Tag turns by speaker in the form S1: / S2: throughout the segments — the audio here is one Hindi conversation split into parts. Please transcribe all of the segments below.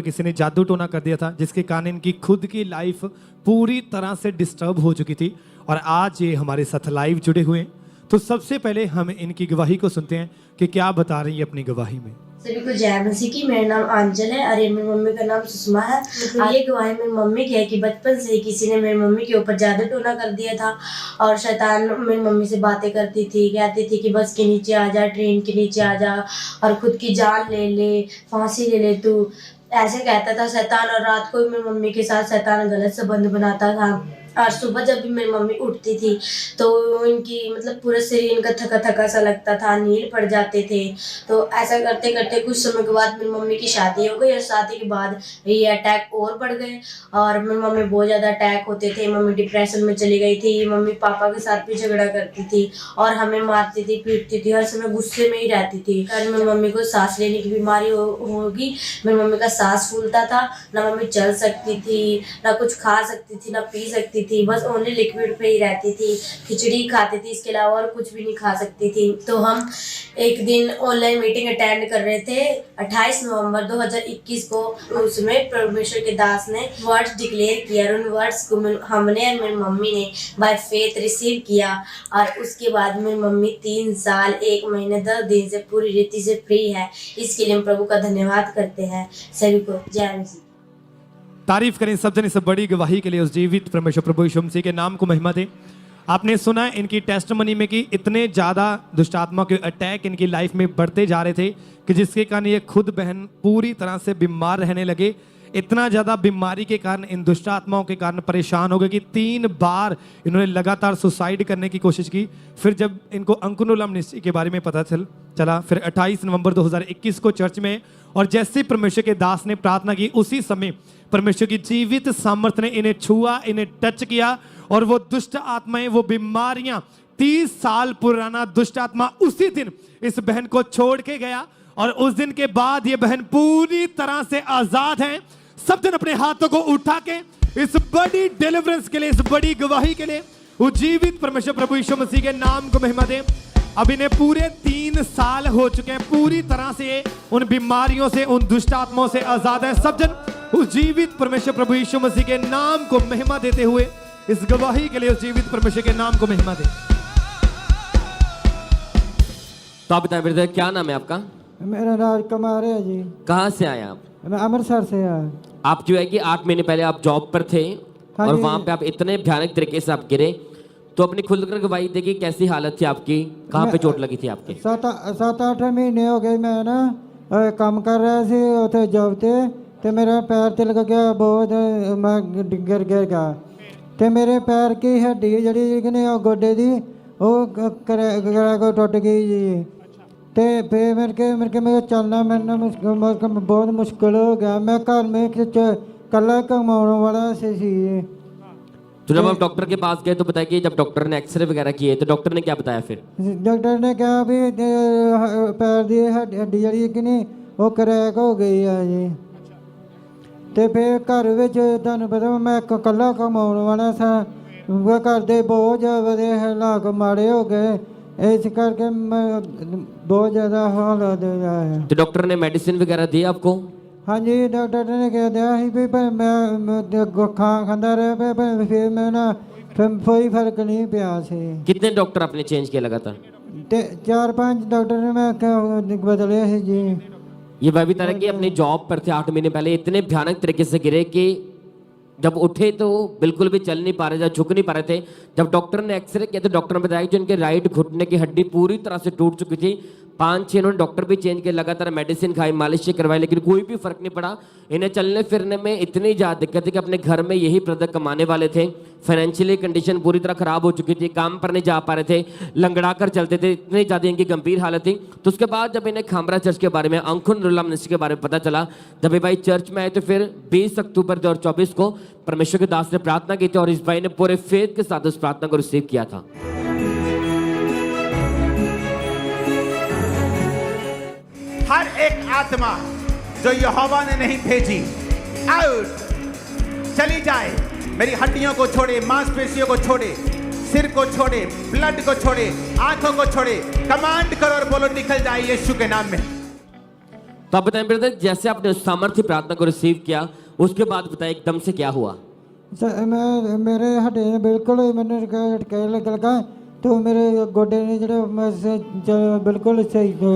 S1: किसी ने जादू टोना कर दिया था जिसके कारण इनकी खुद की लाइफ पूरी तरह से डिस्टर्ब हो चुकी थी और आज ये हमारे साथ लाइव जुड़े हुए हैं। तो सबसे पहले हम इनकी गवाही को सुनते हैं कि क्या बता रही है अपनी गवाही में।
S2: सभी को जय मसीह की। मेरा नाम आंचल है और मेरी मम्मी का नाम सुषमा है। ये गवाही मेरी मम्मी की है कि बचपन से ही किसी ने मेरी मम्मी के ऊपर जादू टोना कर दिया था और शैतान मेरी मम्मी से बातें करती थी, कहती थी कि बस के नीचे आ जा, ट्रेन के नीचे आ जा और खुद की जान ले ले, फांसी ले ले तू, ऐसे कहता था शैतान। और रात को भी मेरी मम्मी के साथ शैतान गलत संबंध बनाता था और सुबह जब भी मेरी मम्मी उठती थी तो इनकी मतलब पूरा शरीर इनका थका थका सा लगता था, नील पड़ जाते थे। तो ऐसा करते करते कुछ समय के बाद मेरी मम्मी की शादी हो गई और शादी के बाद ये अटैक और बढ़ गए और मेरी मम्मी बहुत ज़्यादा अटैक होते थे। मम्मी डिप्रेशन में चली गई थी। मम्मी पापा के साथ भी झगड़ा करती थी और हमें मारती थी, पीटती थी, हर समय गुस्से में ही रहती थी। अगर मेरी मम्मी को सांस लेने की बीमारी होगी, मेरी मम्मी का सांस फूलता था, ना मम्मी चल सकती थी, ना कुछ खा सकती थी, ना पी सकती थी, बस ओनली लिक्विड पे ही रहती थी। खिचड़ी खाती थी, इसके अलावा और कुछ भी नहीं खा सकती थी। तो हम एक दिन ऑनलाइन मीटिंग अटेंड कर रहे थे 28 नवंबर 2021 को। उसमें परमेश्वर के दास ने वर्ड्स डिक्लेयर किया और उन वर्ड्स को हमने और मेरी मम्मी ने बाय फेथ रिसीव किया और उसके बाद मेरी मम्मी 3 साल 1 महीने 10 दिन से पूरी रीति से फ्री है। इसके लिए हम प्रभु का धन्यवाद करते हैं। सभी को जय मसीह।
S1: तारीफ करें सब जन इस बड़ी गवाही के लिए। उस जीवित परमेश्वर प्रभु यीशु मसीह के नाम को महिमा दे। आपने सुना इनकी टेस्टमनी में कि इतने ज़्यादा दुष्ट आत्मा के अटैक इनकी लाइफ में बढ़ते जा रहे थे कि जिसके कारण ये खुद बहन पूरी तरह से बीमार रहने लगे। इतना ज़्यादा बीमारी के कारण, इन दुष्ट आत्माओं के कारण परेशान हो गए कि 3 बार इन्होंने लगातार सुसाइड करने की कोशिश की। फिर जब इनको अंकुनुलम निश्चय के बारे में पता चला फिर 28 नवंबर 2021 को चर्च में, और जैसे परमेश्वर के दास ने प्रार्थना की उसी समय परमेश्वर की जीवित सामर्थ्य ने इन्हें छुआ, इन्हें टच किया और वो दुष्ट आत्माएं, वो बीमारियां, 30 साल पुराना दुष्ट आत्मा उसी दिन इस बहन को छोड़ के गया और उस दिन के बाद ये बहन पूरी तरह से आजाद है। सब जन अपने हाथों को उठा के इस बड़ी डिलीवरेंस के लिए, इस बड़ी गवाही के लिए उज्जीवित परमेश्वर प्रभु यीशु मसीह के नाम को महिमा दे। अब इन्हें पूरे 3 साल हो चुके हैं, पूरी तरह से उन बीमारियों से, उन दुष्ट आत्माओं से आजाद है। सब जन उज्जीवित परमेश्वर प्रभु यीशु मसीह के नाम को महिमा देते हुए इस गवाही के लिए उज्जीवित परमेश्वर के नाम को महिमा दे।
S3: तो आप बताएं ब्रदर, क्या नाम है आपका?
S4: मेरा राजकुमार है जी।
S3: कहाँ से आए आप?
S4: मैं अमृतसर से आया।
S3: आप जो है कि 8 महीने पहले आप जॉब पर थे
S4: हाँ
S3: और
S4: जी।
S3: वहां पे आप इतने भयानक तरीके से आप गिरे, तो अपनी खुलकर गवाही देखिए कैसी हालत थी आपकी, कहाँ पे चोट लगी थी आपके?
S4: 7-8 महीने हो गए मैं ना काम कर रहा सी उसे जॉब ते मेरा पैर तिलक गया बहुत, मैं गिर गया ते मेरे पैर की हड्डी जी गोडे दी वो करा को टुट गई जी। ते फिर मेरे चलना मैंने बहुत मुश्किल हो गया। मैं घर में कला कमाने वाला सी।
S3: तो जब आप डॉक्टर के पास गए तो बताया कि जब डॉक्टर ने एक्सरे वगैरह किए तो डॉक्टर ने क्या बताया फिर?
S4: डॉक्टर ने कहा भी पैर की हड्डी जी कि नहीं वो क्रैक हो गई है जी। तो फिर घर में तुहानू पता मैं कला कमाने वाला था, घर के बहुत ज़्यादा हालात माड़े हो गए, इस करके मैं बहुत ज़्यादा हालत है।
S3: तो डॉक्टर ने मेडिसिन वगैरह दी आपको?
S4: हाँ जी, डॉक्टर ने कह दिया भी मैं खांदा रहा फिर मैं ना फिर कोई फर्क नहीं पिया से।
S3: कितने डॉक्टर आपने चेंज किया लगातार?
S4: 4-5 डॉक्टर ने मैं बदले है जी।
S3: ये वह भी तरह की अपनी जॉब पर थे 8 महीने पहले, इतने भयानक तरीके से गिरे कि जब उठे तो बिल्कुल भी चल नहीं पा रहे थे, झुक नहीं पा रहे थे। जब डॉक्टर ने एक्सरे किया तो डॉक्टर ने बताया कि इनके राइट घुटने की हड्डी पूरी तरह से टूट चुकी थी। 5-6 इन्होंने डॉक्टर भी चेंज किए, लगातार मेडिसिन खाई, मालिश करवाई, लेकिन कोई भी फर्क नहीं पड़ा। इन्हें चलने फिरने में इतनी ज़्यादा दिक्कत थी कि अपने घर में यही ब्रदर कमाने वाले थे। फाइनेंशियली कंडीशन पूरी तरह खराब हो चुकी थी, काम पर नहीं जा पा रहे थे, लंगड़ा कर चलते थे, इतनी ज़्यादा इनकी गंभीर हालत थी। तो उसके बाद जब इन्हें खामरा चर्च के बारे में, अंकुनुलम निश्चय के बारे में पता चला, जब ये भाई चर्च में आए तो फिर 20 अक्टूबर 2024 को परमेश्वर के दास ने प्रार्थना की थी और इस भाई ने पूरे फेथ के साथ उस प्रार्थना को रिसीव किया था।
S5: हर एक आत्मा जो यहोवा ने नहीं भेजी आउट, चली जाए। मेरी हड्डियों को छोड़े, मांसपेशियों को छोड़े, सिर को छोड़े, ब्लड को छोड़े, आंखों को छोड़े। कमांड करो और बोलो निकल जाए यीशु के नाम में।
S3: तो आप बताएं ब्रदर, जैसे आपने उस सामर्थ्य प्रार्थना को रिसीव किया, उसके बाद बताएं एकदम से क्या हुआ?
S4: मैं मेरे हड्डियां बिल्कुल मैंने कह लगा तो मेरे गोडे ने बिल्कुल सही हो।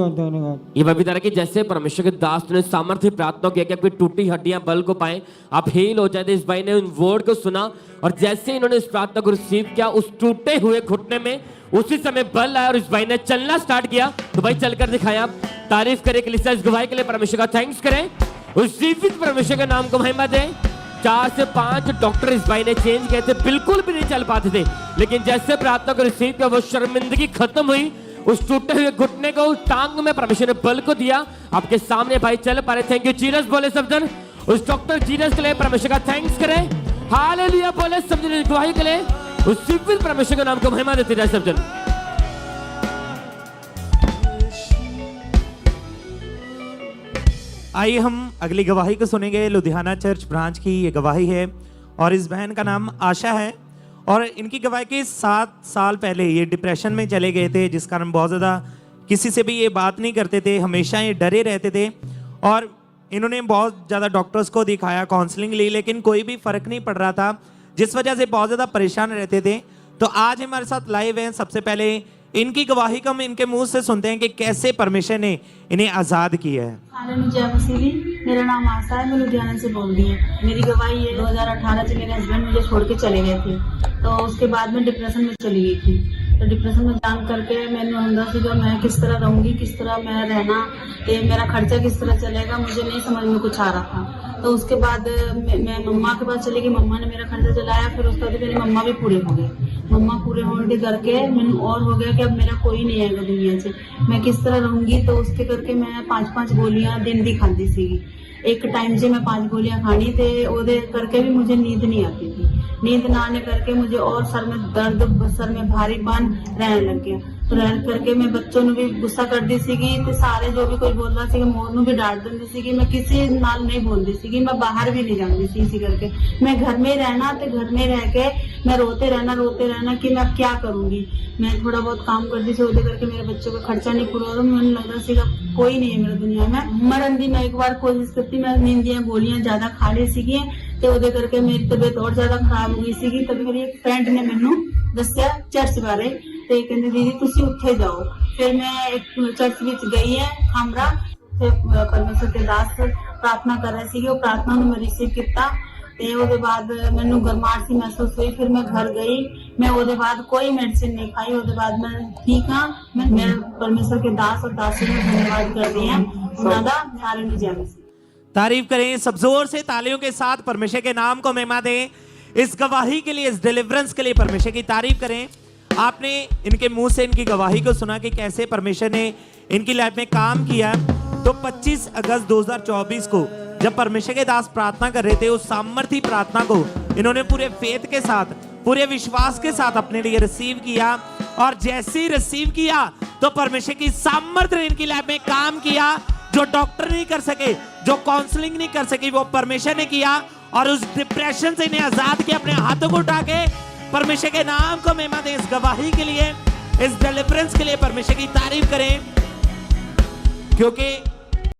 S3: ये बात बता रहा कि जैसे परमेश्वर के दास ने सामर्थ्य प्रार्थना किया कि आपकी टूटी हड्डियां बल को पाए, आप हील हो जाते। इस भाई ने उन वर्ड को सुना और जैसे इन्होंने इस प्रार्थना को रिसीव किया, उस टूटे हुए घुटने में उसी समय बल आया और इस भाई ने चलना स्टार्ट किया। तो भाई चलकर दिखाएं। आप तारीफ करें कलीसिया, इस गवाही के लिए परमेश्वर का थैंक्स करें, उस जीवित परमेश्वर के नाम को महिमा दें। 4 से 5 डॉक्टर इस भाई ने चेंज किए थे, बिल्कुल भी नहीं चल पाते थे, लेकिन जैसे प्रार्थना को रिसीव किया वो शर्मिंदगी खत्म हुई। उस टूटे हुए घुटने को उस टांग में परमेश्वर ने बल को दिया। आपके सामने भाई चल पा रहे। थैंक यू जीसस बोले सब जन। उस डॉक्टर जीसस के लिए परमेश्वर का थैंक्स करें। हालेलुया बोले सब जन। गवाही के लिए उस जीवित परमेश्वर के नाम को महिमा देते जाए सब जन।
S5: आइए हम अगली गवाही को सुनेंगे। लुधियाना चर्च ब्रांच की ये गवाही है और इस बहन का नाम आशा है और इनकी गवाही के 7 साल पहले ये डिप्रेशन में चले गए थे, जिस कारण बहुत ज़्यादा किसी से भी ये बात नहीं करते थे, हमेशा ये डरे रहते थे और इन्होंने बहुत ज़्यादा डॉक्टर्स को दिखाया, काउंसलिंग ली, लेकिन कोई भी फ़र्क नहीं पड़ रहा था, जिस वजह से बहुत ज़्यादा परेशान रहते थे। तो आज हमारे साथ लाइव हैं। सबसे पहले इनकी गवाही को हम इनके मुंह से सुनते हैं कि कैसे परमेश्वर ने इन्हें आज़ाद किया है।
S6: जय मसीह। मेरा नाम आशा है, मैं लुधियाना से बोल रही हूँ। मेरी गवाही ये 2018 से मेरे हस्बैंड मुझे छोड़ के चले गए थे, तो उसके बाद मैं डिप्रेशन में चली गई थी। तो डिप्रेशन में जान करके मैंने अंदर से जो मैं किस तरह रहूँगी, किस तरह मैं रहना, ये मेरा खर्चा किस तरह चलेगा, मुझे नहीं समझ में कुछ आ रहा था। तो उसके बाद मैं मम्मा के पास चली गई, मम्मा ने मेरा खर्चा चलाया। फिर उसके बाद मेरी मम्मा भी पूरे हो गए। मम्मा पूरे होने करके मैंने और हो गया कि अब मेरा कोई नहीं आएगा दुनिया से, मैं किस तरह रहूंगी। तो उसके करके मैं 5-5 गोलियां दिन दी खाती सी। एक टाइम से मैं 5 गोलियां खानी थे, ओदे करके भी मुझे नींद नहीं आती थी। नींद ना आने करके मुझे और सर में दर्द, सर में भारीपन रहने लग गया। तो रह करके मैं बच्चों ने भी गुस्सा कर दी सी, तो सारे जो भी कोई बोल रहा सी मोनू भी डांट दी सी। मैं किसी नाल नहीं बोलती सी, मैं बाहर भी नहीं जाती सी। इसी करके मैं घर में रहना, तो घर में रह के मैं रोते रहना कि मैं अब क्या करूंगी। मैं थोड़ा बहुत काम करती थी, उधर करके मेरे बच्चों का खर्चा नहीं पूरा हो रहा। मैंने लग रहा सीगा कोई नहीं है मेरी दुनिया में। मरन दी मैं एक बार कोशिश करती, मैं नींदियां गोलियां ज्यादा खा ली सी, तो उधर करके मेरी तबीयत और ज्यादा खराब हो गई सी। तभी मेरी एक फ्रेंड ने मैनू दसिया चर्च बारे, तो कहते दीदी तुसी उत्थे जाओ। फिर मैं एक चर्च विच गई है खामरा, परमेश्वर के दास प्रार्थना कर रहे थे, प्रार्थना मैं रिसीव किया। ਤੇ ਉਹਦੇ ਬਾਅਦ ਮੈਨੂੰ ਗਰਮਾਹਟ ਸੀ महसूस हुई। फिर मैं घर गई, मैं ਉਹਦੇ ਬਾਅਦ कोई मेडिसिन नहीं खाई। ਉਹਦੇ ਬਾਅਦ मैं ठीक हाँ। मैं मेरे परमेश्वर के दास और दासी ने धन्यवाद कर दिया उनका। हालेलुया जय मसीह।
S5: तारीफ करें सब जोर से, तालियों के साथ परमेश्वर के नाम को महिमा दें। इस गवाही के लिए, इस डिलीवरेंस के लिए परमेश्वर की तारीफ करें। आपने इनके मुंह से इनकी गवाही को सुना कि कैसे परमेश्वर ने इनकी लाइफ में काम किया। तो 25 अगस्त 2024 को जब परमेश्वर के दास प्रार्थना कर रहे थे, उस सामर्थी प्रार्थना को इन्होंने पूरे फेथ के साथ, पूरे विश्वास के साथ अपने लिए रिसीव किया। और जैसे ही रिसीव किया तो परमेश्वर की सामर्थ्य ने इनकी लाइफ में काम किया। जो डॉक्टर नहीं कर सके, जो काउंसलिंग नहीं कर सके, वो परमेश्वर ने किया और उस डिप्रेशन से इन्हें आजाद किया। अपने हाथों को उठा के परमेश्वर के नाम को महिमा दें। इस गवाही के लिए, इस डिलीवरेंस के लिए परमेश्वर की तारीफ करें, क्योंकि